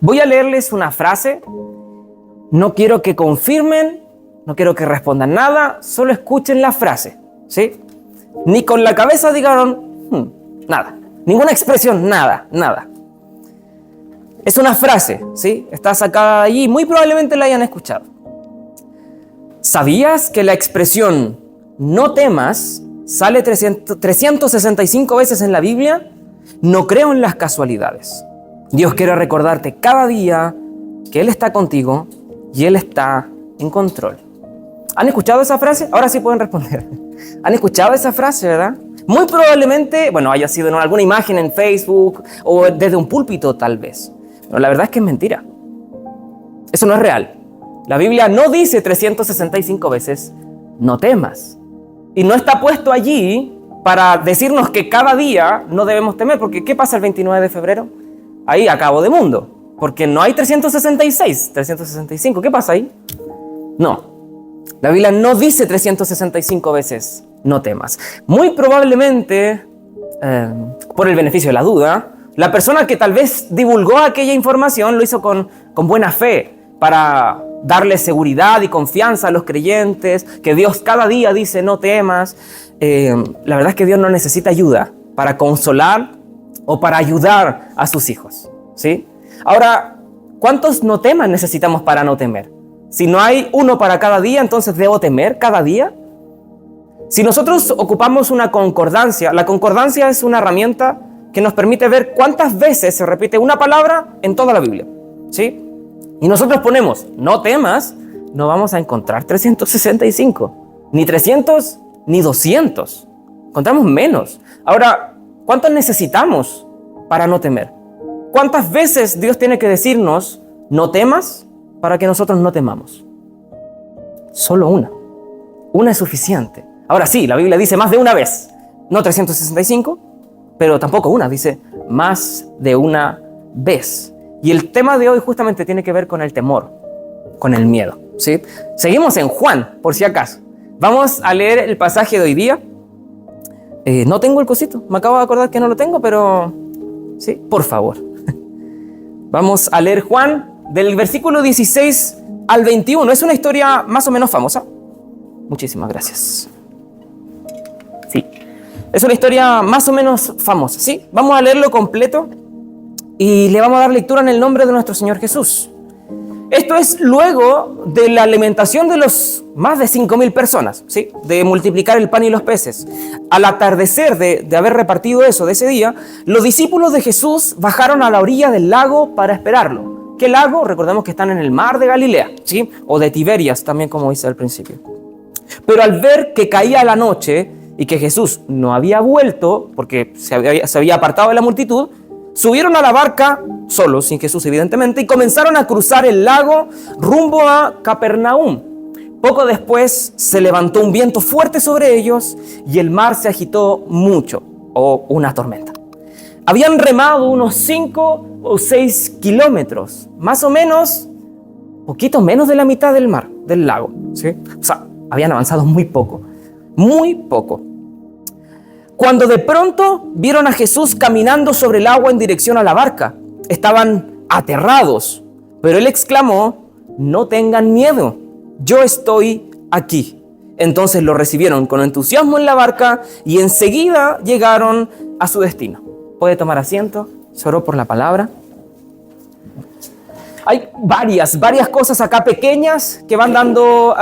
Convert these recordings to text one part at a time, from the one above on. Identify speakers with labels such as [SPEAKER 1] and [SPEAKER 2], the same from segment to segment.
[SPEAKER 1] Voy a leerles una frase. No quiero que confirmen, no quiero que respondan nada, solo escuchen la frase, ¿sí? Ni con la cabeza digan nada, ninguna expresión, nada. Es una frase, ¿sí? Está sacada allí, muy probablemente la hayan escuchado. ¿Sabías que la expresión no temas sale 365 veces en la Biblia? No creo en las casualidades. Dios quiere recordarte cada día que Él está contigo y Él está en control. ¿Han escuchado esa frase? Ahora sí pueden responder. ¿Han escuchado esa frase, verdad? Muy probablemente, haya sido en alguna imagen en Facebook o desde un púlpito tal vez. Pero la verdad es que es mentira. Eso no es real. La Biblia no dice 365 veces, no temas. Y no está puesto allí para decirnos que cada día no debemos temer. Porque ¿qué pasa el 29 de febrero? Ahí acabo de mundo. Porque no hay 366, 365. ¿Qué pasa ahí? No. La Biblia no dice 365 veces, no temas. Muy probablemente, por el beneficio de la duda, la persona que tal vez divulgó aquella información lo hizo con buena fe, para darle seguridad y confianza a los creyentes, que Dios cada día dice no temas. La verdad es que Dios no necesita ayuda para consolar o para ayudar a sus hijos, ¿sí? Ahora, ¿cuántos no temas necesitamos para no temer? Si no hay uno para cada día, entonces ¿debo temer cada día? Si nosotros ocupamos una concordancia, la concordancia es una herramienta que nos permite ver cuántas veces se repite una palabra en toda la Biblia, ¿sí? Y nosotros ponemos, no temas, no vamos a encontrar 365, ni 300, ni 200. Encontramos menos. Ahora, ¿cuántos necesitamos para no temer? ¿Cuántas veces Dios tiene que decirnos, no temas, para que nosotros no temamos? Solo una. Una es suficiente. Ahora sí, la Biblia dice más de una vez. No 365, pero tampoco una. Dice más de una vez. Y el tema de hoy justamente tiene que ver con el temor, con el miedo, ¿sí? Seguimos en Juan, por si acaso. Vamos a leer el pasaje de hoy día. No tengo el cosito. Me acabo de acordar que no lo tengo, pero sí, por favor. Vamos a leer Juan del versículo 16 al 21. Es una historia más o menos famosa. Muchísimas gracias. Sí, es una historia más o menos famosa, ¿sí? Vamos a leerlo completo y le vamos a dar lectura en el nombre de nuestro Señor Jesús. Esto es luego de la alimentación de los más de 5,000 personas, ¿sí? De multiplicar el pan y los peces. Al atardecer de haber repartido eso de ese día, los discípulos de Jesús bajaron a la orilla del lago para esperarlo. ¿Qué lago? Recordemos que están en el mar de Galilea, ¿sí? O de Tiberias, también como dice al principio. Pero al ver que caía la noche y que Jesús no había vuelto, porque se había apartado de la multitud, subieron a la barca, solos, sin Jesús evidentemente, y comenzaron a cruzar el lago rumbo a Capernaum. Poco después se levantó un viento fuerte sobre ellos y el mar se agitó mucho, o una tormenta. Habían remado unos 5 o 6 kilómetros, más o menos, poquito menos de la mitad del mar, del lago, ¿sí? O sea, habían avanzado muy poco, cuando de pronto vieron a Jesús caminando sobre el agua en dirección a la barca. Estaban aterrados, pero él exclamó, no tengan miedo, yo estoy aquí. Entonces lo recibieron con entusiasmo en la barca y enseguida llegaron a su destino. Puede tomar asiento, se oró por la palabra. Hay varias cosas acá pequeñas que van dando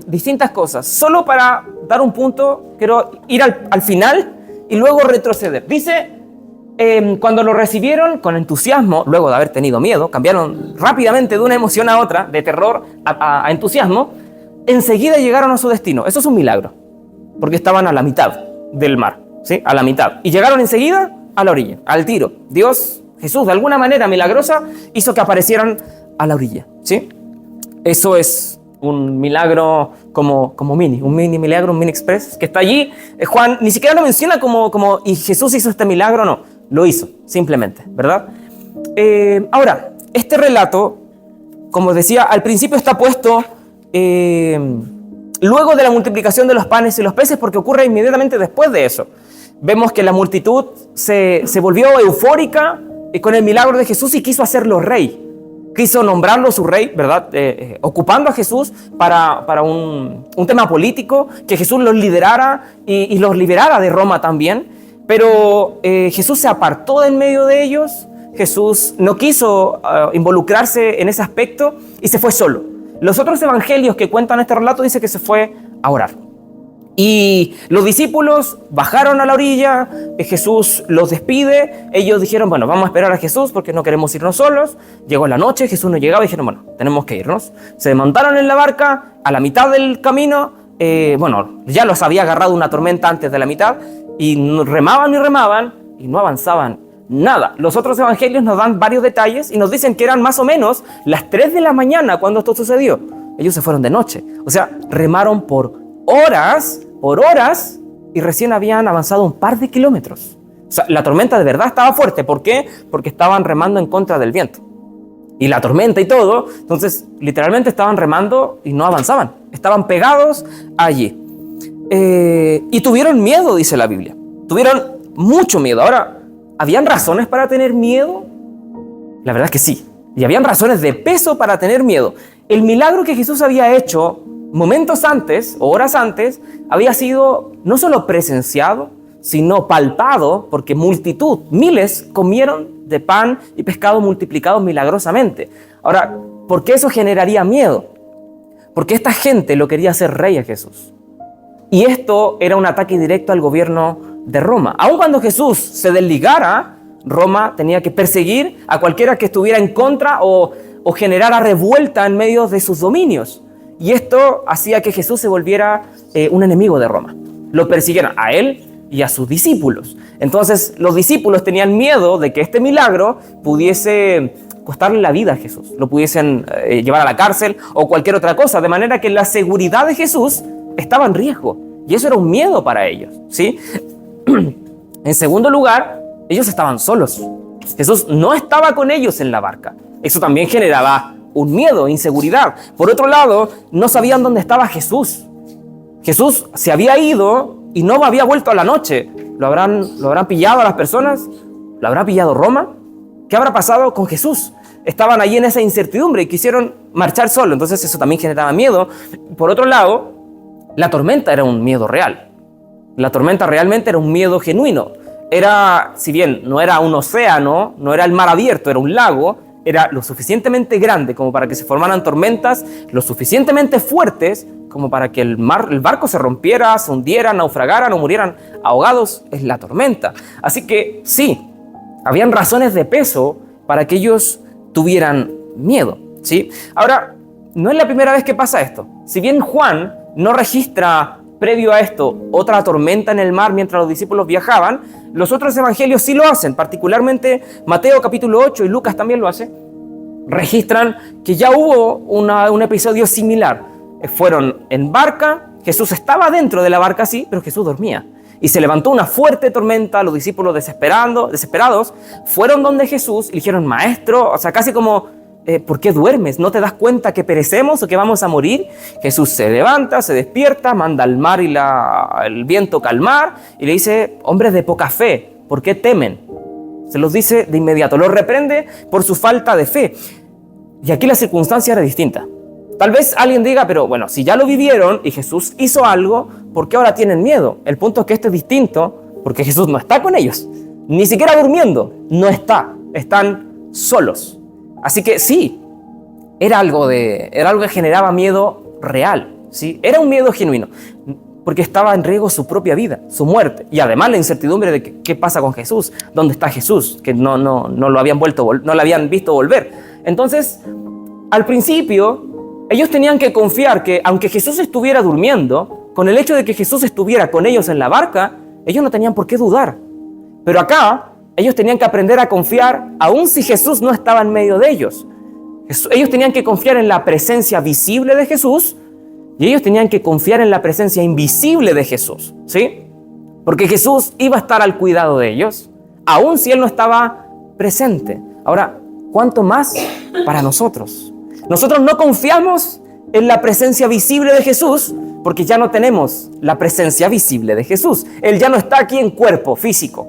[SPEAKER 1] distintas cosas. Solo para dar un punto, quiero ir al final y luego retroceder. Dice, cuando lo recibieron con entusiasmo, luego de haber tenido miedo, cambiaron rápidamente de una emoción a otra, de terror a entusiasmo, enseguida llegaron a su destino. Eso es un milagro, porque estaban a la mitad del mar, ¿sí? A la mitad. Y llegaron enseguida a la orilla, al tiro. Jesús, de alguna manera milagrosa, hizo que aparecieran a la orilla, ¿sí? Eso es un milagro un mini milagro, un mini express, que está allí. Juan ni siquiera lo menciona como y Jesús hizo este milagro, no, lo hizo, simplemente, ¿verdad? Ahora, este relato, como decía, al principio está puesto luego de la multiplicación de los panes y los peces, porque ocurre inmediatamente después de eso. Vemos que la multitud se volvió eufórica con el milagro de Jesús y quiso hacerlo rey. Quiso nombrarlo su rey, ¿verdad? Ocupando a Jesús para un tema político, que Jesús los liderara y los liberara de Roma también. Pero Jesús se apartó de en medio de ellos. Jesús no quiso involucrarse en ese aspecto y se fue solo. Los otros evangelios que cuentan este relato dicen que se fue a orar. Y los discípulos bajaron a la orilla, Jesús los despide, ellos dijeron, bueno, vamos a esperar a Jesús porque no queremos irnos solos. Llegó la noche, Jesús no llegaba y dijeron, bueno, tenemos que irnos. Se montaron en la barca, a la mitad del camino, ya los había agarrado una tormenta antes de la mitad, y remaban y no avanzaban nada. Los otros evangelios nos dan varios detalles y nos dicen que eran más o menos las 3 de la mañana cuando esto sucedió. Ellos se fueron de noche, o sea, remaron por horas, y recién habían avanzado un par de kilómetros. O sea, la tormenta de verdad estaba fuerte. ¿Por qué? Porque estaban remando en contra del viento. Y la tormenta y todo, entonces literalmente estaban remando y no avanzaban. Estaban pegados allí. Y tuvieron miedo, dice la Biblia. Tuvieron mucho miedo. Ahora, ¿habían razones para tener miedo? La verdad es que sí. Y habían razones de peso para tener miedo. El milagro que Jesús había hecho momentos antes, o horas antes, había sido no solo presenciado, sino palpado, porque miles comieron de pan y pescado multiplicados milagrosamente. Ahora, ¿por qué eso generaría miedo? Porque esta gente lo quería hacer rey a Jesús. Y esto era un ataque directo al gobierno de Roma. Aun cuando Jesús se desligara, Roma tenía que perseguir a cualquiera que estuviera en contra o generara revuelta en medio de sus dominios. Y esto hacía que Jesús se volviera un enemigo de Roma. Lo persiguieron a él y a sus discípulos. Entonces los discípulos tenían miedo de que este milagro pudiese costarle la vida a Jesús. Lo pudiesen llevar a la cárcel o cualquier otra cosa. De manera que la seguridad de Jesús estaba en riesgo. Y eso era un miedo para ellos, ¿sí? En segundo lugar, ellos estaban solos. Jesús no estaba con ellos en la barca. Eso también generaba un miedo, inseguridad. Por otro lado, no sabían dónde estaba Jesús. Jesús se había ido y no había vuelto a la noche. ¿Lo habrán pillado a las personas? ¿Lo habrá pillado Roma? ¿Qué habrá pasado con Jesús? Estaban allí en esa incertidumbre y quisieron marchar solo. Entonces eso también generaba miedo. Por otro lado, la tormenta era un miedo real. La tormenta realmente era un miedo genuino. Era, si bien no era un océano, no era el mar abierto, era un lago, era lo suficientemente grande como para que se formaran tormentas, lo suficientemente fuertes como para que el barco se rompiera, se hundiera, naufragaran o murieran ahogados. Es la tormenta. Así que sí, habían razones de peso para que ellos tuvieran miedo, ¿sí? Ahora, no es la primera vez que pasa esto. Si bien Juan no registra previo a esto otra tormenta en el mar mientras los discípulos viajaban, los otros evangelios sí lo hacen, particularmente Mateo capítulo 8 y Lucas también lo hace. Registran que ya hubo un episodio similar. Fueron en barca, Jesús estaba dentro de la barca, sí, pero Jesús dormía. Y se levantó una fuerte tormenta, los discípulos desesperados, fueron donde Jesús y le dijeron, maestro, o sea, casi como, ¿por qué duermes? ¿No te das cuenta que perecemos o que vamos a morir? Jesús se levanta, se despierta, manda al mar y el viento calmar y le dice, hombres de poca fe, ¿por qué temen? Se los dice de inmediato, los reprende por su falta de fe. Y aquí la circunstancia era distinta. Tal vez alguien diga, pero bueno, si ya lo vivieron y Jesús hizo algo, ¿por qué ahora tienen miedo? El punto es que esto es distinto porque Jesús no está con ellos, ni siquiera durmiendo, no está, están solos. Así que sí, era algo que generaba miedo real, ¿sí? Era un miedo genuino, porque estaba en riesgo su propia vida, su muerte, y además la incertidumbre de qué pasa con Jesús, dónde está Jesús, que no lo habían visto volver. Entonces, al principio, ellos tenían que confiar que aunque Jesús estuviera durmiendo, con el hecho de que Jesús estuviera con ellos en la barca, ellos no tenían por qué dudar. Pero acá, ellos tenían que aprender a confiar, aun si Jesús no estaba en medio de ellos. Ellos tenían que confiar en la presencia visible de Jesús y ellos tenían que confiar en la presencia invisible de Jesús, ¿sí? Porque Jesús iba a estar al cuidado de ellos, aun si Él no estaba presente. Ahora, ¿cuánto más para nosotros? Nosotros no confiamos en la presencia visible de Jesús porque ya no tenemos la presencia visible de Jesús. Él ya no está aquí en cuerpo físico.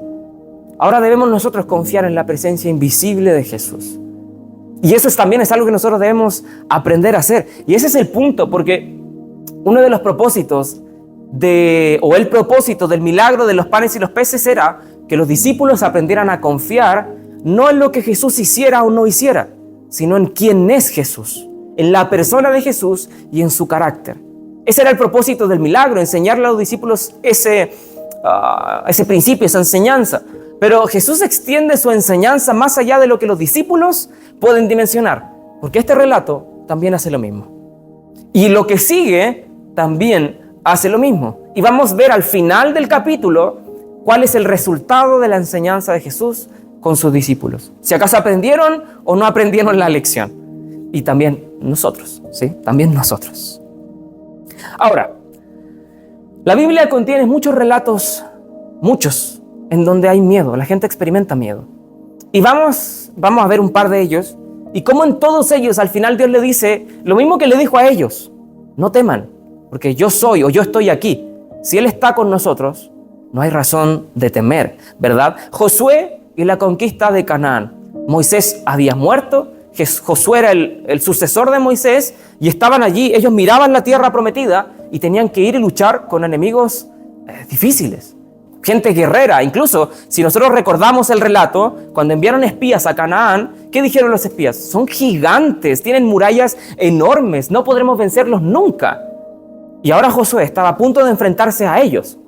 [SPEAKER 1] ahora debemos nosotros confiar en la presencia invisible de Jesús. Y eso también es algo que nosotros debemos aprender a hacer. Y ese es el punto, porque uno de los propósitos el propósito del milagro de los panes y los peces era que los discípulos aprendieran a confiar no en lo que Jesús hiciera o no hiciera, sino en quién es Jesús, en la persona de Jesús y en su carácter. Ese era el propósito del milagro, enseñarle a los discípulos ese principio, esa enseñanza. Pero Jesús extiende su enseñanza más allá de lo que los discípulos pueden dimensionar, porque este relato también hace lo mismo. Y lo que sigue también hace lo mismo. Y vamos a ver al final del capítulo cuál es el resultado de la enseñanza de Jesús con sus discípulos. Si acaso aprendieron o no aprendieron la lección. Y también nosotros, ¿sí? También nosotros. Ahora, la Biblia contiene muchos relatos, muchos, en donde hay miedo, la gente experimenta miedo. Y vamos a ver un par de ellos, y como en todos ellos al final Dios le dice lo mismo que le dijo a ellos: no teman, porque yo soy o yo estoy aquí. Si Él está con nosotros, no hay razón de temer, ¿verdad? Josué y la conquista de Canaán. Moisés había muerto, Josué era el sucesor de Moisés, y estaban allí, ellos miraban la tierra prometida y tenían que ir y luchar con enemigos difíciles. Gente guerrera. Incluso si nosotros recordamos el relato, cuando enviaron espías a Canaán, ¿qué dijeron los espías? Son gigantes, tienen murallas enormes, no podremos vencerlos nunca. Y ahora Josué estaba a punto de enfrentarse a ellos.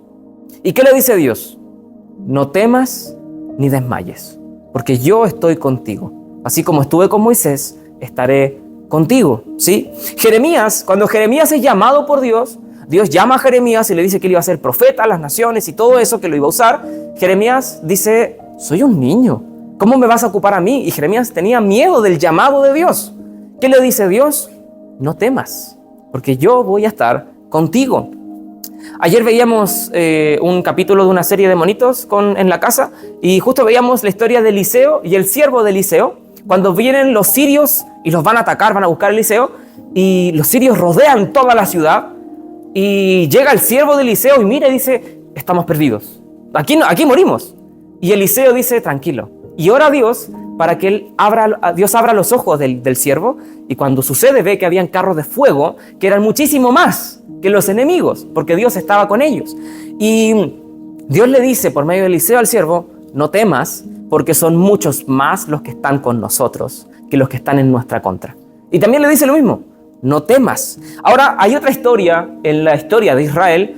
[SPEAKER 1] ¿Y qué le dice Dios? No temas ni desmayes, porque yo estoy contigo. Así como estuve con Moisés, estaré contigo, ¿sí? Jeremías, cuando Jeremías es llamado por Dios, Dios llama a Jeremías y le dice que él iba a ser profeta a las naciones y todo eso, que lo iba a usar. Jeremías dice: soy un niño, ¿cómo me vas a ocupar a mí? Y Jeremías tenía miedo del llamado de Dios. ¿Qué le dice Dios? No temas, porque yo voy a estar contigo. Ayer veíamos un capítulo de una serie de monitos en la casa, y justo veíamos la historia de Eliseo y el siervo de Eliseo, cuando vienen los sirios y los van a atacar, van a buscar a Eliseo, y los sirios rodean toda la ciudad. Y llega el siervo de Eliseo y mira y dice: estamos perdidos, aquí morimos. Y Eliseo dice: tranquilo, y ora a Dios para que Dios abra los ojos del siervo, y cuando sucede ve que habían carros de fuego que eran muchísimo más que los enemigos, porque Dios estaba con ellos. Y Dios le dice por medio de Eliseo al siervo: no temas, porque son muchos más los que están con nosotros que los que están en nuestra contra. Y también le dice lo mismo: no temas. Ahora, hay otra historia en la historia de Israel.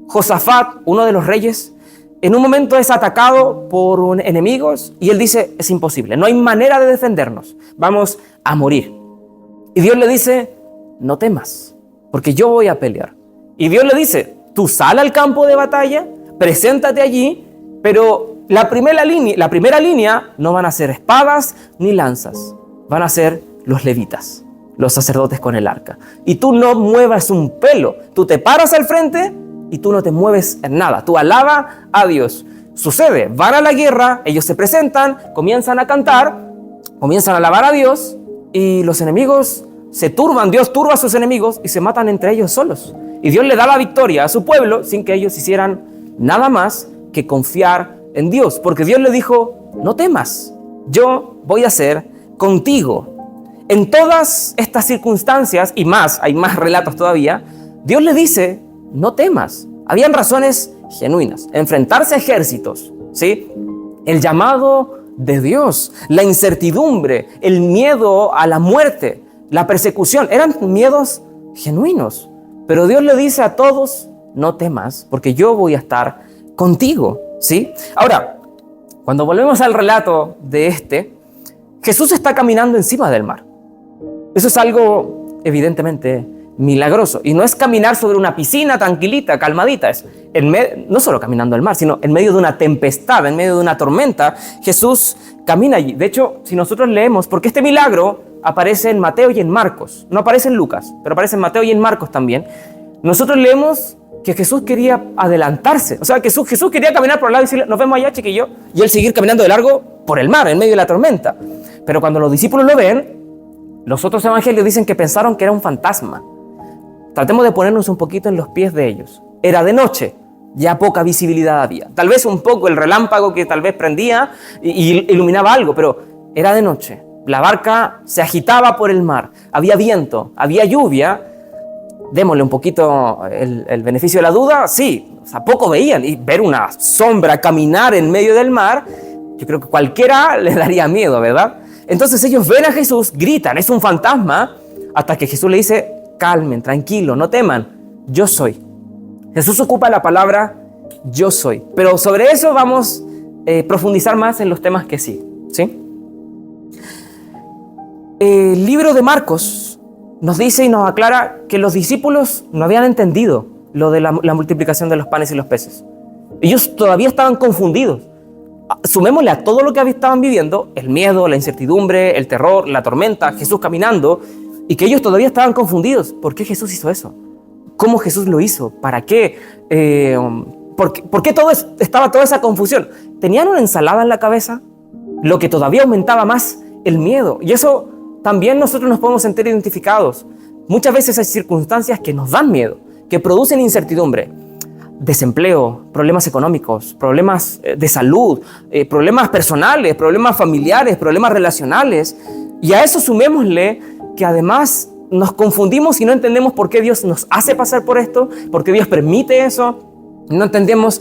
[SPEAKER 1] Josafat, uno de los reyes, en un momento es atacado por enemigos y él dice: es imposible, no hay manera de defendernos, vamos a morir. Y Dios le dice: no temas, porque yo voy a pelear. Y Dios le dice: tú sal al campo de batalla, preséntate allí, pero la primera línea no van a ser espadas ni lanzas, van a ser los levitas, los sacerdotes con el arca. Y tú no muevas un pelo, tú te paras al frente y tú no te mueves en nada, tú alaba a Dios. Sucede, van a la guerra, ellos se presentan, comienzan a cantar, comienzan a alabar a Dios, y los enemigos se turban, Dios turba a sus enemigos y se matan entre ellos solos. Y Dios le da la victoria a su pueblo sin que ellos hicieran nada más que confiar en Dios, porque Dios le dijo: no temas, yo voy a ser contigo. En todas estas circunstancias, y más, hay más relatos todavía, Dios le dice: no temas. Habían razones genuinas. Enfrentarse a ejércitos, ¿sí? El llamado de Dios, la incertidumbre, el miedo a la muerte, la persecución, eran miedos genuinos. Pero Dios le dice a todos: no temas, porque yo voy a estar contigo, ¿sí? Ahora, cuando volvemos al relato de Jesús está caminando encima del mar. Eso es algo evidentemente milagroso. Y no es caminar sobre una piscina tranquilita, calmadita. Es no solo caminando el mar, sino en medio de una tempestad, en medio de una tormenta. Jesús camina allí. De hecho, si nosotros leemos, porque este milagro aparece en Mateo y en Marcos. No aparece en Lucas, pero aparece en Mateo y en Marcos también. Nosotros leemos que Jesús quería adelantarse. O sea, que Jesús quería caminar por el lado y decirle: nos vemos allá, chiquillo. Y él seguir caminando de largo por el mar, en medio de la tormenta. Pero cuando los discípulos lo ven, los otros evangelios dicen que pensaron que era un fantasma. Tratemos de ponernos un poquito en los pies de ellos. Era de noche, Ya poca visibilidad había. Tal vez un poco el relámpago que tal vez prendía y iluminaba algo, pero era de noche. La barca se agitaba por el mar. Había viento, había lluvia. Démosle un poquito el beneficio de la duda. Sí, o sea, poco veían. Y ver una sombra caminar en medio del mar, yo creo que cualquiera le daría miedo, ¿verdad? Entonces ellos ven a Jesús, gritan, es un fantasma, hasta que Jesús le dice, calmen, tranquilo, no teman, yo soy. Jesús ocupa la palabra yo soy. Pero sobre eso vamos a profundizar más en los temas que sí. El libro de Marcos nos dice y nos aclara que los discípulos no habían entendido lo de la multiplicación de los panes y los peces. Ellos todavía estaban confundidos. Sumémosle a todo lo que estaban viviendo, el miedo, la incertidumbre, el terror, la tormenta, Jesús caminando, y que ellos todavía estaban confundidos. ¿Por qué Jesús hizo eso? ¿Cómo Jesús lo hizo? ¿Para qué? ¿Por qué estaba toda esa confusión? ¿Tenían una ensalada en la cabeza? Lo que todavía aumentaba más el miedo. Y eso también nosotros nos podemos sentir identificados. Muchas veces hay circunstancias que nos dan miedo, que producen incertidumbre. Desempleo, problemas económicos, problemas de salud, problemas personales, problemas familiares, problemas relacionales. Y a eso sumémosle que además nos confundimos y no entendemos por qué Dios nos hace pasar por esto, por qué Dios permite eso. No entendemos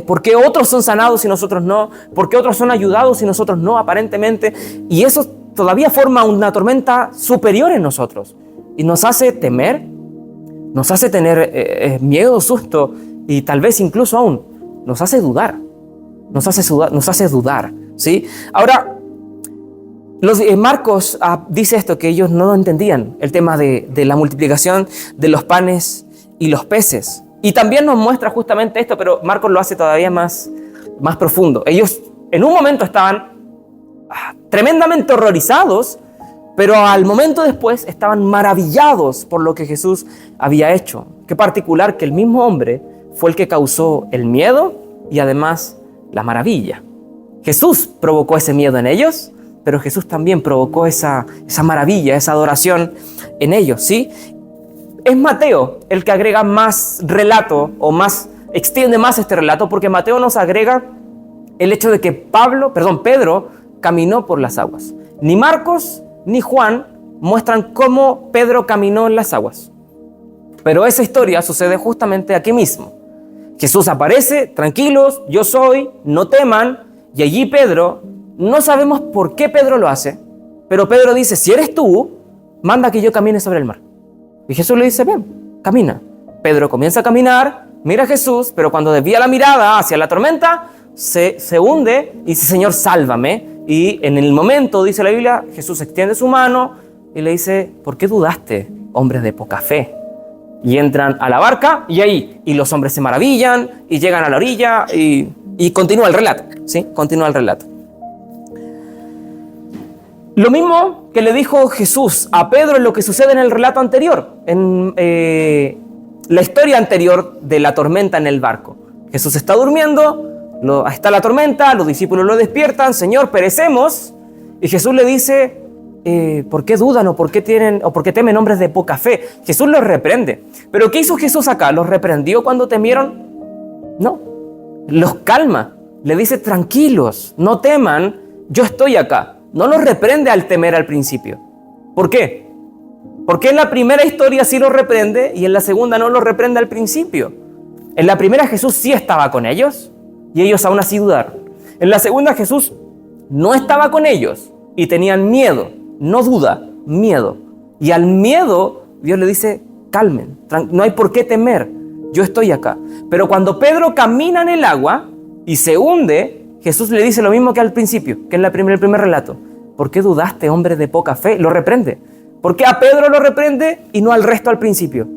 [SPEAKER 1] por qué otros son sanados y nosotros no, por qué otros son ayudados y nosotros no, aparentemente. Y eso todavía forma una tormenta superior en nosotros y nos hace temer, nos hace tener miedo, susto y tal vez incluso aún nos hace dudar, ¿sí? Ahora, Marcos dice esto, que ellos no entendían el tema de la multiplicación de los panes y los peces. Y también nos muestra justamente esto, pero Marcos lo hace todavía más profundo. Ellos en un momento estaban tremendamente horrorizados, pero al momento después estaban maravillados por lo que Jesús había hecho. Qué particular que el mismo hombre fue el que causó el miedo y además la maravilla. Jesús provocó ese miedo en ellos, pero Jesús también provocó esa maravilla, esa adoración en ellos, ¿sí? Es Mateo el que agrega más relato o extiende más este relato, porque Mateo nos agrega el hecho de que Pedro caminó por las aguas. Ni Marcos ni Juan muestran cómo Pedro caminó en las aguas. Pero esa historia sucede justamente aquí mismo. Jesús aparece, tranquilos, yo soy, no teman, y allí Pedro, no sabemos por qué Pedro lo hace, pero Pedro dice, si eres tú, manda que yo camine sobre el mar. Y Jesús le dice, bien, camina. Pedro comienza a caminar, mira a Jesús, pero cuando desvía la mirada hacia la tormenta, se hunde y dice, Señor, sálvame. Y en el momento, dice la Biblia, Jesús extiende su mano y le dice, ¿por qué dudaste, hombres de poca fe? Y entran a la barca y los hombres se maravillan y llegan a la orilla y continúa el relato, ¿sí? Continúa el relato. Lo mismo que le dijo Jesús a Pedro en lo que sucede en el relato anterior, en la historia anterior de la tormenta en el barco. Jesús está durmiendo, está la tormenta, los discípulos lo despiertan, Señor, perecemos. Y Jesús le dice, ¿por qué dudan o por qué temen hombres de poca fe? Jesús los reprende. ¿Pero qué hizo Jesús acá? ¿Los reprendió cuando temieron? No, los calma. Le dice, tranquilos, no teman, yo estoy acá. No los reprende al temer al principio. ¿Por qué? Porque en la primera historia sí los reprende y en la segunda no los reprende al principio. En la primera Jesús sí estaba con ellos y ellos aún así dudaron. En la segunda Jesús no estaba con ellos y tenían miedo, no duda, miedo. Y al miedo Dios le dice, calmen, no hay por qué temer, yo estoy acá. Pero cuando Pedro camina en el agua y se hunde, Jesús le dice lo mismo que al principio, que en el primer relato. ¿Por qué dudaste, hombre de poca fe? Lo reprende. ¿Por qué a Pedro lo reprende y no al resto al principio?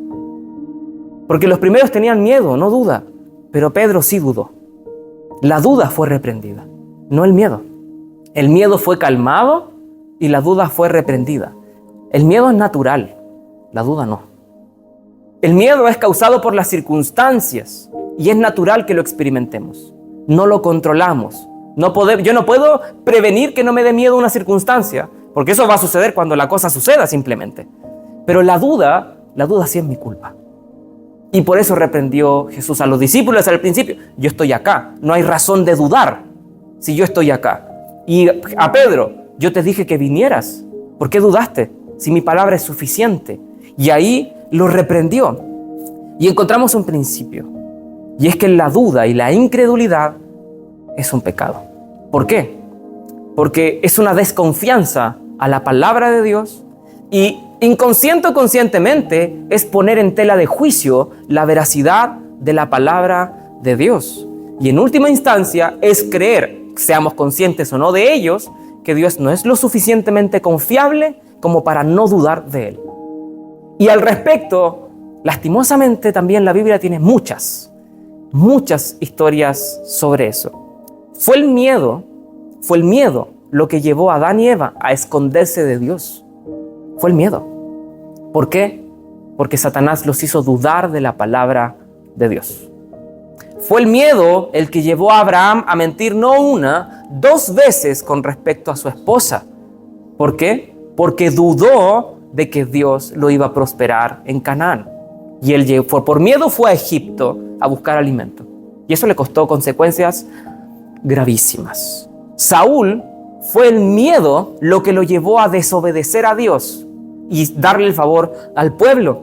[SPEAKER 1] Porque los primeros tenían miedo, no duda, pero Pedro sí dudó. La duda fue reprendida, no el miedo. El miedo fue calmado y la duda fue reprendida. El miedo es natural, la duda no. El miedo es causado por las circunstancias y es natural que lo experimentemos. No lo controlamos. Yo no puedo prevenir que no me dé miedo una circunstancia, porque eso va a suceder cuando la cosa suceda simplemente. Pero la duda sí es mi culpa. Y por eso reprendió Jesús a los discípulos al principio. Yo estoy acá, no hay razón de dudar si yo estoy acá. Y a Pedro, yo te dije que vinieras. ¿Por qué dudaste? Si mi palabra es suficiente. Y ahí lo reprendió. Y encontramos un principio. Y es que la duda y la incredulidad es un pecado. ¿Por qué? Porque es una desconfianza a la palabra de Dios y inconsciente o conscientemente es poner en tela de juicio la veracidad de la palabra de Dios. Y en última instancia es creer, seamos conscientes o no de ellos, que Dios no es lo suficientemente confiable como para no dudar de Él. Y al respecto, lastimosamente también la Biblia tiene muchas historias sobre eso. Fue el miedo lo que llevó a Adán y Eva a esconderse de Dios. Fue el miedo. ¿Por qué? Porque Satanás los hizo dudar de la palabra de Dios. Fue el miedo el que llevó a Abraham a mentir no una, 2 veces con respecto a su esposa. ¿Por qué? Porque dudó de que Dios lo iba a prosperar en Canaán. Y él por miedo fue a Egipto a buscar alimento. Y eso le costó consecuencias gravísimas. Saúl fue el miedo lo que lo llevó a desobedecer a Dios y darle el favor al pueblo.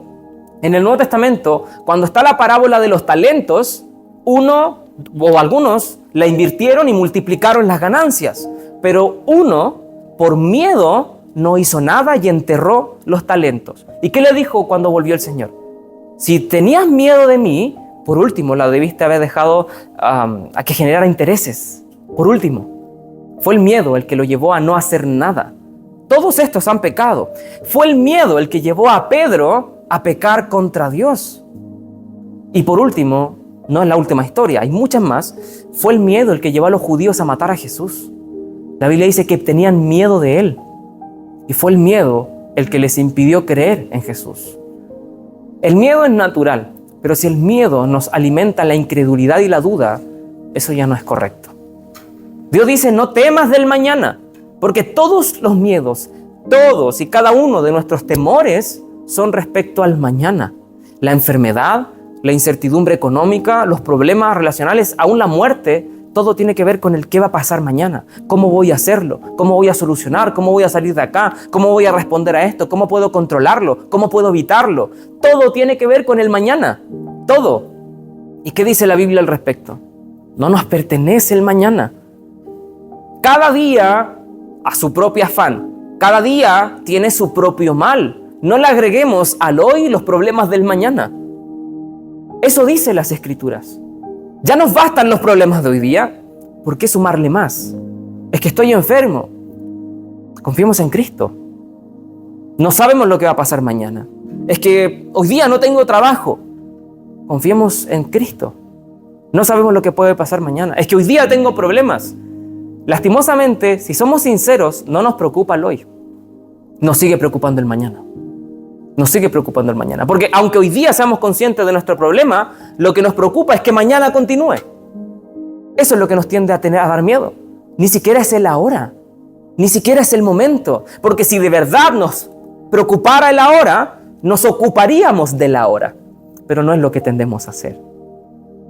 [SPEAKER 1] En el Nuevo Testamento, cuando está la parábola de los talentos, uno o algunos la invirtieron y multiplicaron las ganancias, pero uno, por miedo, no hizo nada y enterró los talentos. ¿Y qué le dijo cuando volvió el Señor? Si tenías miedo de mí, por último, la debiste haber dejado a que generara intereses. Por último, fue el miedo el que lo llevó a no hacer nada. Todos estos han pecado. Fue el miedo el que llevó a Pedro a pecar contra Dios. Y por último, no es la última historia, hay muchas más, fue el miedo el que llevó a los judíos a matar a Jesús. La Biblia dice que tenían miedo de Él. Y fue el miedo el que les impidió creer en Jesús. El miedo es natural, pero si el miedo nos alimenta la incredulidad y la duda, eso ya no es correcto. Dios dice, no temas del mañana, porque todos los miedos, todos y cada uno de nuestros temores son respecto al mañana. La enfermedad, la incertidumbre económica, los problemas relacionales, aún la muerte, todo tiene que ver con el qué va a pasar mañana, cómo voy a hacerlo, cómo voy a solucionar, cómo voy a salir de acá, cómo voy a responder a esto, cómo puedo controlarlo, cómo puedo evitarlo. Todo tiene que ver con el mañana, todo. ¿Y qué dice la Biblia al respecto? No nos pertenece el mañana. Cada día a su propio afán, cada día tiene su propio mal. No le agreguemos al hoy los problemas del mañana. Eso dice las Escrituras. Ya nos bastan los problemas de hoy día. ¿Por qué sumarle más? Es que estoy enfermo. Confiemos en Cristo. No sabemos lo que va a pasar mañana. Es que hoy día no tengo trabajo. Confiemos en Cristo. No sabemos lo que puede pasar mañana. Es que hoy día tengo problemas. Lastimosamente, si somos sinceros, no nos preocupa el hoy. Nos sigue preocupando el mañana. Nos sigue preocupando el mañana. Porque aunque hoy día seamos conscientes de nuestro problema, lo que nos preocupa es que mañana continúe. Eso es lo que nos tiende a dar miedo. Ni siquiera es el ahora. Ni siquiera es el momento. Porque si de verdad nos preocupara el ahora, nos ocuparíamos del ahora. Pero no es lo que tendemos a hacer.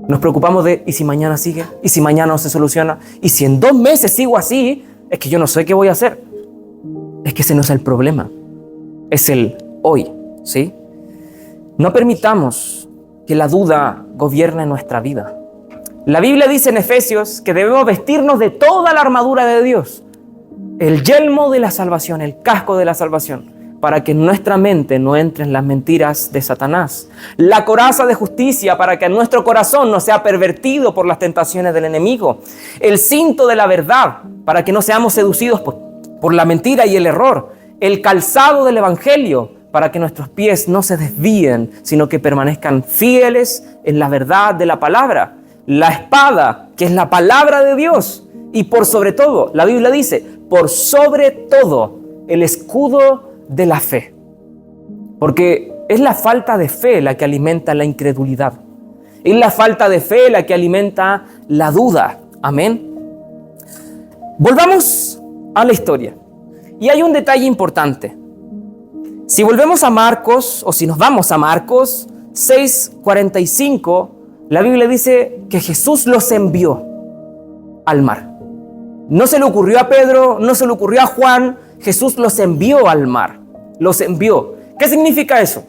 [SPEAKER 1] Nos preocupamos de, ¿y si mañana sigue? ¿Y si mañana no se soluciona? ¿Y si en 2 meses sigo así? Es que yo no sé qué voy a hacer. Es que ese no es el problema. Es el hoy, ¿sí? No permitamos que la duda gobierne nuestra vida. La Biblia dice en Efesios que debemos vestirnos de toda la armadura de Dios, el yelmo de la salvación, el casco de la salvación, para que en nuestra mente no entren las mentiras de Satanás, la coraza de justicia para que nuestro corazón no sea pervertido por las tentaciones del enemigo, el cinto de la verdad para que no seamos seducidos por la mentira y el error, el calzado del evangelio para que nuestros pies no se desvíen, sino que permanezcan fieles en la verdad de la palabra. La espada, que es la palabra de Dios. Y por sobre todo, la Biblia dice, por sobre todo, el escudo de la fe. Porque es la falta de fe la que alimenta la incredulidad. Es la falta de fe la que alimenta la duda. Amén. Volvamos a la historia. Y hay un detalle importante. Si volvemos a Marcos, o si nos vamos a Marcos, 6:45, la Biblia dice que Jesús los envió al mar. No se le ocurrió a Pedro, no se le ocurrió a Juan, Jesús los envió al mar, los envió. ¿Qué significa eso?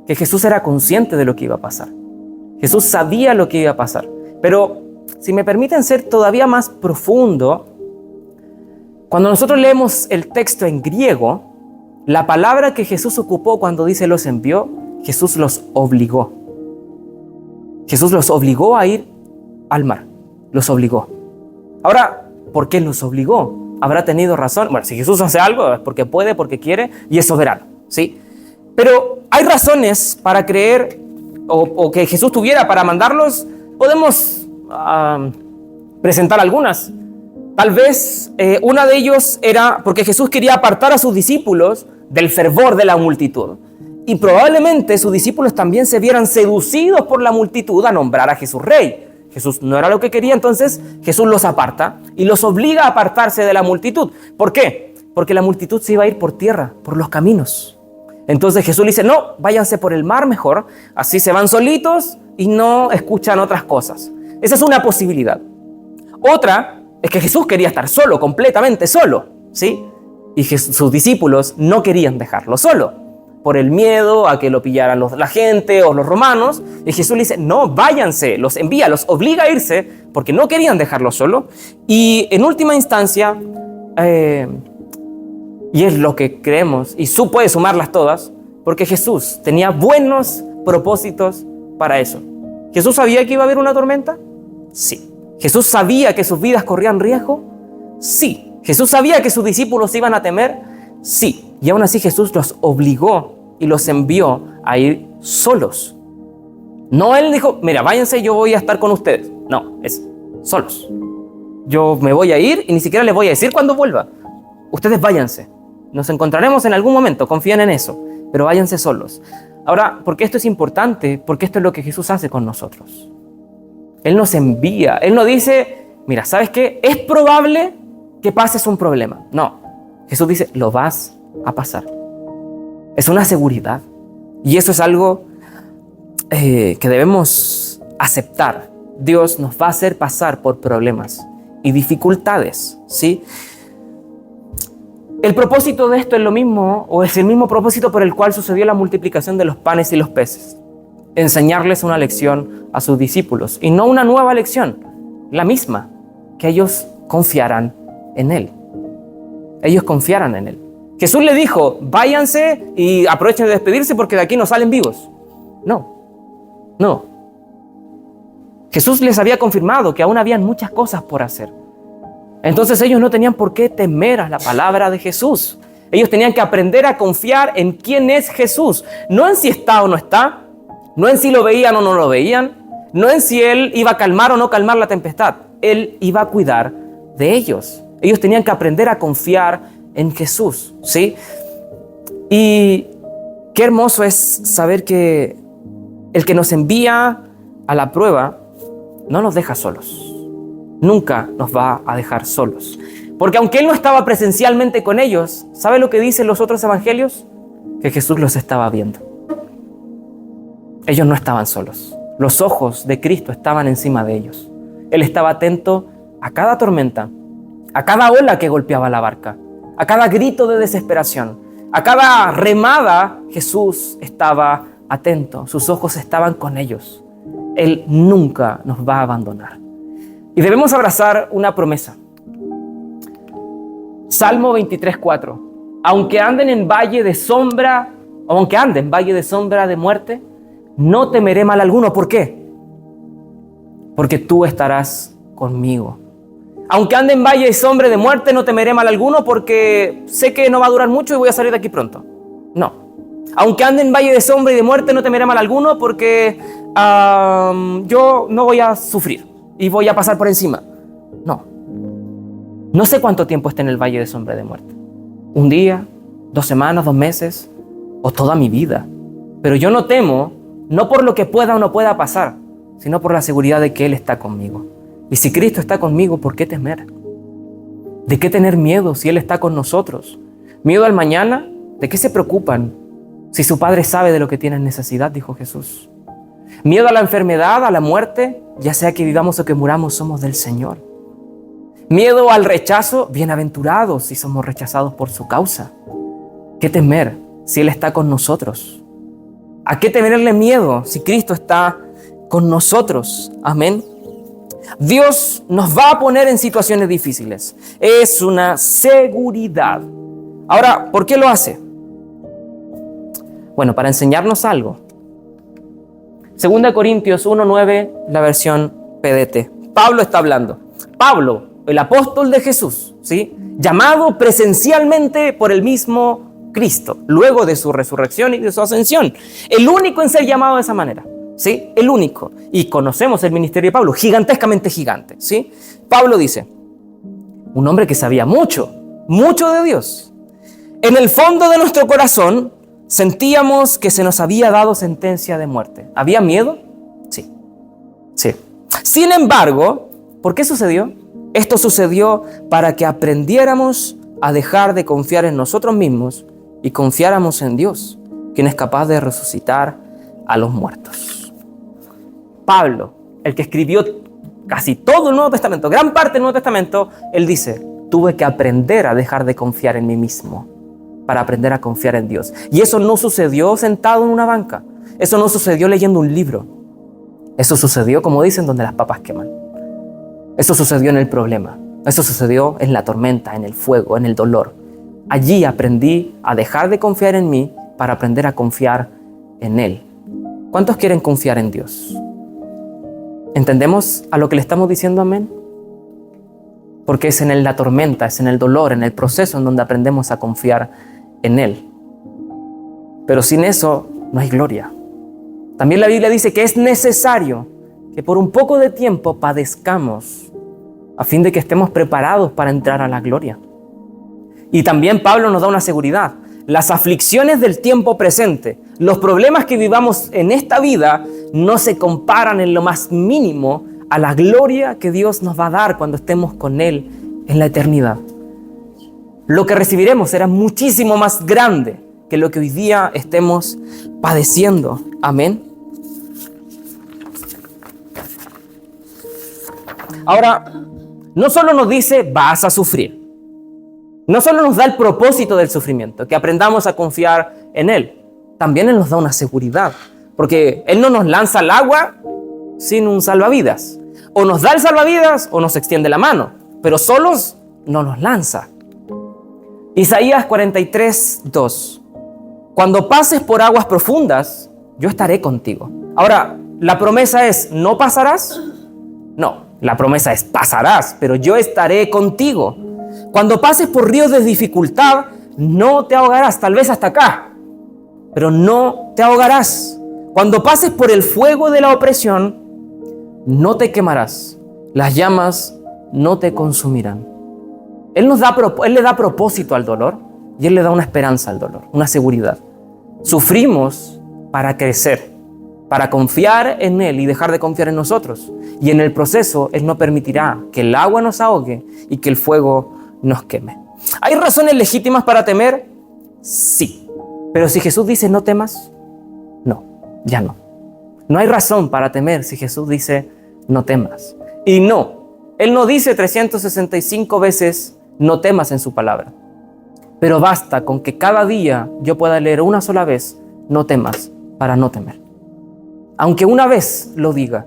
[SPEAKER 1] Que Jesús era consciente de lo que iba a pasar. Jesús sabía lo que iba a pasar. Pero si me permiten ser todavía más profundo, cuando nosotros leemos el texto en griego, la palabra que Jesús ocupó cuando dice los envió, Jesús los obligó. Jesús los obligó a ir al mar. Los obligó. Ahora, ¿por qué los obligó? ¿Habrá tenido razón? Bueno, si Jesús hace algo es porque puede, porque quiere y es soberano, ¿sí? Pero hay razones para creer o que Jesús tuviera para mandarlos. Podemos presentar algunas. Tal vez una de ellos era porque Jesús quería apartar a sus discípulos del fervor de la multitud. Y probablemente sus discípulos también se vieran seducidos por la multitud a nombrar a Jesús rey. Jesús no era lo que quería, entonces Jesús los aparta y los obliga a apartarse de la multitud. ¿Por qué? Porque la multitud se iba a ir por tierra, por los caminos. Entonces Jesús le dice, no, váyanse por el mar mejor, así se van solitos y no escuchan otras cosas. Esa es una posibilidad. Otra es que Jesús quería estar solo, completamente solo, ¿sí? Y sus discípulos no querían dejarlo solo, por el miedo a que lo pillaran la gente o los romanos. Y Jesús le dice, no, váyanse, los envía, los obliga a irse, porque no querían dejarlo solo. Y en última instancia, y es lo que creemos, y puede sumarlas todas, porque Jesús tenía buenos propósitos para eso. ¿Jesús sabía que iba a haber una tormenta? Sí. ¿Jesús sabía que sus vidas corrían riesgo? Sí. ¿Jesús sabía que sus discípulos iban a temer? Sí. Y aún así Jesús los obligó y los envió a ir solos. No él dijo, mira, váyanse, yo voy a estar con ustedes. No, es solos. Yo me voy a ir y ni siquiera les voy a decir cuándo vuelva. Ustedes váyanse. Nos encontraremos en algún momento, confíen en eso, pero váyanse solos. Ahora, ¿por qué esto es importante? Porque esto es lo que Jesús hace con nosotros. Él nos envía. Él no dice, mira, ¿sabes qué? Es probable que pases un problema. No. Jesús dice, lo vas a pasar. Es una seguridad. Y eso es algo que debemos aceptar. Dios nos va a hacer pasar por problemas y dificultades, ¿sí? El propósito de esto es lo mismo, o es el mismo propósito por el cual sucedió la multiplicación de los panes y los peces. Enseñarles una lección a sus discípulos. Y no una nueva lección, la misma, que ellos confiaran en Él. Ellos confiaran en Él. Jesús le dijo, váyanse y aprovechen de despedirse porque de aquí no salen vivos. No. Jesús les había confirmado que aún habían muchas cosas por hacer. Entonces ellos no tenían por qué temer a la palabra de Jesús. Ellos tenían que aprender a confiar en quién es Jesús. No en si está o no está. No en si lo veían o no lo veían. No en si Él iba a calmar o no calmar la tempestad. Él iba a cuidar de ellos. Ellos tenían que aprender a confiar en Jesús, ¿sí? Y qué hermoso es saber que el que nos envía a la prueba no nos deja solos. Nunca nos va a dejar solos. Porque aunque Él no estaba presencialmente con ellos, ¿sabe lo que dicen los otros evangelios? Que Jesús los estaba viendo. Ellos no estaban solos. Los ojos de Cristo estaban encima de ellos. Él estaba atento a cada tormenta, a cada ola que golpeaba la barca, a cada grito de desesperación, a cada remada. Jesús estaba atento. Sus ojos estaban con ellos. Él nunca nos va a abandonar. Y debemos abrazar una promesa. Salmo 23:4. Aunque anden en valle de sombra de muerte, no temeré mal alguno. ¿Por qué? Porque tú estarás conmigo. Aunque ande en valle de sombra de muerte, no temeré mal alguno porque sé que no va a durar mucho y voy a salir de aquí pronto. No. Aunque ande en valle de sombra y de muerte, no temeré mal alguno porque yo no voy a sufrir y voy a pasar por encima. No. No sé cuánto tiempo esté en el valle de sombra de muerte. Un día, 2 semanas, 2 meses o toda mi vida. Pero yo no temo, no por lo que pueda o no pueda pasar, sino por la seguridad de que Él está conmigo. Y si Cristo está conmigo, ¿por qué temer? ¿De qué tener miedo si Él está con nosotros? ¿Miedo al mañana? ¿De qué se preocupan? Si su Padre sabe de lo que tienes necesidad, dijo Jesús. Miedo a la enfermedad, a la muerte, ya sea que vivamos o que muramos, somos del Señor. Miedo al rechazo, bienaventurados si somos rechazados por su causa. ¿Qué temer si Él está con nosotros? ¿A qué tenerle miedo si Cristo está con nosotros? Amén. Dios nos va a poner en situaciones difíciles. Es una seguridad. Ahora, ¿por qué lo hace? Bueno, para enseñarnos algo. 2 Corintios 1:9, la versión PDT. Pablo está hablando. Pablo, el apóstol de Jesús, ¿sí? Llamado presencialmente por el mismo Cristo, luego de su resurrección y de su ascensión. El único en ser llamado de esa manera, ¿sí? El único. Y conocemos el ministerio de Pablo, gigantescamente gigante, ¿sí? Pablo dice, un hombre que sabía mucho de Dios. En el fondo de nuestro corazón sentíamos que se nos había dado sentencia de muerte. ¿Había miedo? Sí. Sin embargo, ¿por qué sucedió? Esto sucedió para que aprendiéramos a dejar de confiar en nosotros mismos y confiáramos en Dios, quien es capaz de resucitar a los muertos. Pablo, el que escribió casi todo el Nuevo Testamento, gran parte del Nuevo Testamento, él dice, tuve que aprender a dejar de confiar en mí mismo para aprender a confiar en Dios. Y eso no sucedió sentado en una banca. Eso no sucedió leyendo un libro. Eso sucedió, como dicen, donde las papas queman. Eso sucedió en el problema. Eso sucedió en la tormenta, en el fuego, en el dolor. Allí aprendí a dejar de confiar en mí para aprender a confiar en Él. ¿Cuántos quieren confiar en Dios? ¿Entendemos a lo que le estamos diciendo amén? Porque es en la tormenta, es en el dolor, en el proceso en donde aprendemos a confiar en Él. Pero sin eso no hay gloria. También la Biblia dice que es necesario que por un poco de tiempo padezcamos a fin de que estemos preparados para entrar a la gloria. Y también Pablo nos da una seguridad. Las aflicciones del tiempo presente, los problemas que vivamos en esta vida no se comparan en lo más mínimo a la gloria que Dios nos va a dar cuando estemos con Él en la eternidad. Lo que recibiremos será muchísimo más grande que lo que hoy día estemos padeciendo. Amén. Ahora, no solo nos dice vas a sufrir, no solo nos da el propósito del sufrimiento, que aprendamos a confiar en Él, también Él nos da una seguridad, porque Él no nos lanza al agua sin un salvavidas. O nos da el salvavidas o nos extiende la mano, pero solos no nos lanza. Isaías 43:2. Cuando pases por aguas profundas, yo estaré contigo. Ahora, ¿la promesa es no pasarás? No, la promesa es pasarás, pero yo estaré contigo. Cuando pases por ríos de dificultad, no te ahogarás, tal vez hasta acá, pero no te ahogarás. Cuando pases por el fuego de la opresión, no te quemarás, las llamas no te consumirán. Él le da propósito al dolor y Él le da una esperanza al dolor, una seguridad. Sufrimos para crecer, para confiar en Él y dejar de confiar en nosotros. Y en el proceso Él no permitirá que el agua nos ahogue y que el fuego nos queme. ¿Hay razones legítimas para temer? Sí. Pero si Jesús dice no temas, no, ya no. No hay razón para temer si Jesús dice no temas. Y no, Él no dice 365 veces no temas en su palabra. Pero basta con que cada día yo pueda leer una sola vez no temas para no temer. Aunque una vez lo diga,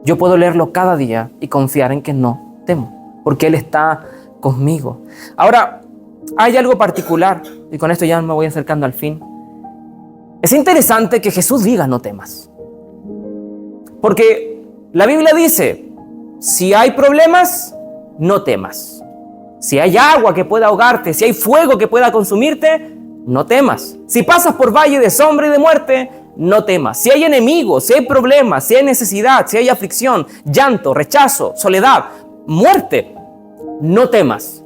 [SPEAKER 1] yo puedo leerlo cada día y confiar en que no temo, porque Él está conmigo. Ahora, hay algo particular, y con esto ya me voy acercando al fin. Es interesante que Jesús diga no temas, porque la Biblia dice, si hay problemas, no temas. Si hay agua que pueda ahogarte, si hay fuego que pueda consumirte, no temas. Si pasas por valle de sombra y de muerte, no temas. Si hay enemigos, si hay problemas, si hay necesidad, si hay aflicción, llanto, rechazo, soledad, muerte, no temas.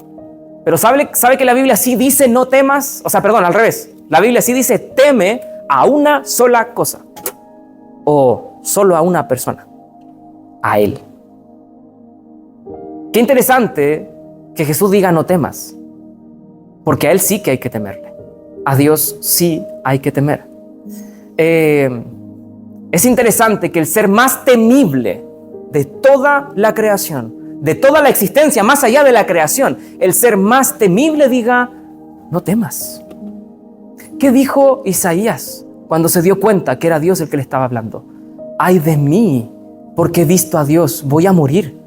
[SPEAKER 1] Pero ¿sabe que la Biblia sí dice no temas? O sea, perdón, al revés. La Biblia sí dice teme a una sola cosa. O solo a una persona. A Él. Qué interesante que Jesús diga no temas. Porque a Él sí que hay que temerle. A Dios sí hay que temer. Es interesante que el ser más temible de toda la creación, de toda la existencia, más allá de la creación, el ser más temible diga, no temas. ¿Qué dijo Isaías cuando se dio cuenta que era Dios el que le estaba hablando? Ay de mí, porque he visto a Dios, voy a morir.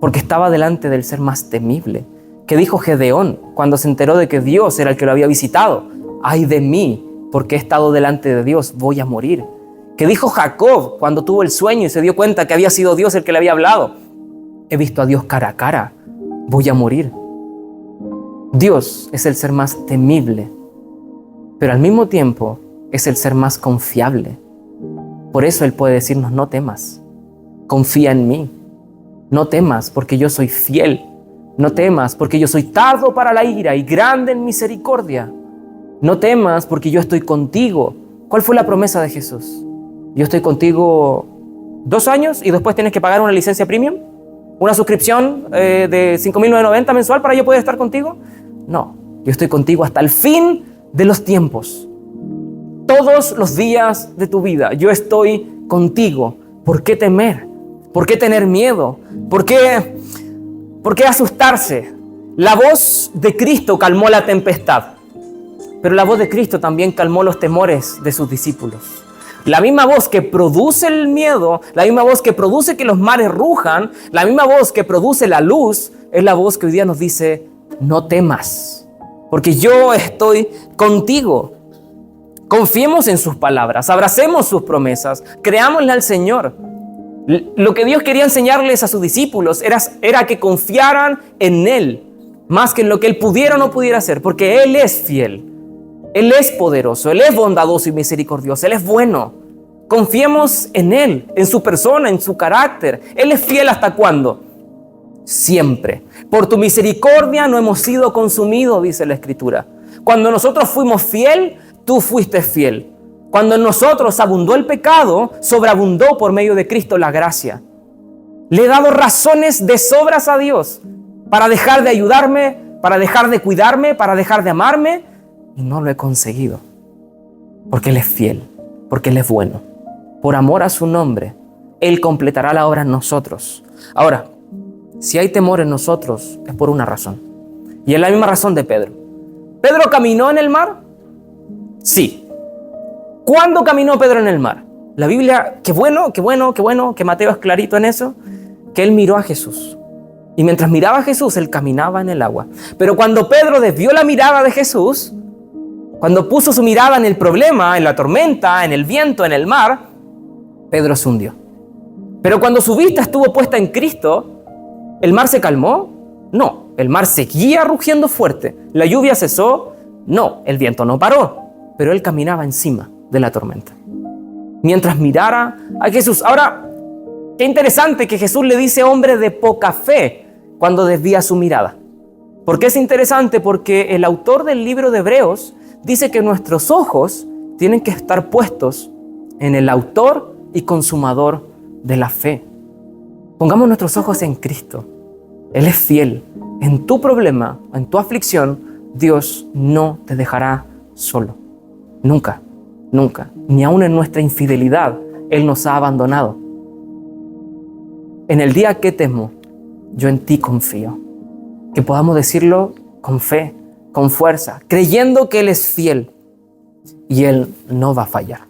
[SPEAKER 1] Porque estaba delante del ser más temible. ¿Qué dijo Gedeón cuando se enteró de que Dios era el que lo había visitado? Ay de mí, porque he estado delante de Dios, voy a morir. ¿Qué dijo Jacob cuando tuvo el sueño y se dio cuenta que había sido Dios el que le había hablado? He visto a Dios cara a cara, voy a morir. Dios es el ser más temible, pero al mismo tiempo es el ser más confiable. Por eso Él puede decirnos, no temas, confía en mí. No temas porque yo soy fiel. No temas porque yo soy tardo para la ira y grande en misericordia. No temas porque yo estoy contigo. ¿Cuál fue la promesa de Jesús? Yo estoy contigo 2 años y después tienes que pagar una licencia premium, una suscripción de $5,990 mensual para yo poder estar contigo. No, yo estoy contigo hasta el fin de los tiempos. Todos los días de tu vida yo estoy contigo. ¿Por qué temer? ¿Por qué tener miedo? ¿Por qué asustarse? La voz de Cristo calmó la tempestad, pero la voz de Cristo también calmó los temores de sus discípulos. La misma voz que produce el miedo, la misma voz que produce que los mares rujan, la misma voz que produce la luz, es la voz que hoy día nos dice, no temas, porque yo estoy contigo. Confiemos en sus palabras, abracemos sus promesas, creámosle al Señor. Lo que Dios quería enseñarles a sus discípulos era que confiaran en Él, más que en lo que Él pudiera o no pudiera hacer, porque Él es fiel, Él es poderoso, Él es bondadoso y misericordioso, Él es bueno. Confiemos en Él, en su persona, en su carácter. Él es fiel ¿hasta cuándo? Siempre. Por tu misericordia no hemos sido consumidos, dice la Escritura. Cuando nosotros fuimos fiel, tú fuiste fiel. Cuando en nosotros abundó el pecado, sobreabundó por medio de Cristo la gracia. Le he dado razones de sobras a Dios para dejar de ayudarme, para dejar de cuidarme, para dejar de amarme, y no lo he conseguido. Porque Él es fiel, porque Él es bueno. Por amor a su nombre, Él completará la obra en nosotros. Ahora, si hay temor en nosotros, es por una razón. Y es la misma razón de Pedro. ¿Pedro caminó en el mar? Sí. ¿Cuándo caminó Pedro en el mar? La Biblia, qué bueno, que Mateo es clarito en eso, que él miró a Jesús. Y mientras miraba a Jesús, él caminaba en el agua. Pero cuando Pedro desvió la mirada de Jesús, cuando puso su mirada en el problema, en la tormenta, en el viento, en el mar, Pedro se hundió. Pero cuando su vista estuvo puesta en Cristo, ¿el mar se calmó? No, el mar seguía rugiendo fuerte. ¿La lluvia cesó? No, el viento no paró, pero él caminaba encima de la tormenta mientras mirara a Jesús. Ahora, qué interesante que Jesús le dice hombre de poca fe cuando desvía su mirada. ¿Por qué es interesante? Porque el autor del libro de Hebreos dice que nuestros ojos tienen que estar puestos en el autor y consumador de la fe. Pongamos nuestros ojos en Cristo. Él es fiel. En tu problema, en tu aflicción, Dios no te dejará solo. Nunca, nunca. Ni aún en nuestra infidelidad, Él nos ha abandonado. En el día que temo, yo en ti confío. Que podamos decirlo con fe, con fuerza, creyendo que Él es fiel y Él no va a fallar.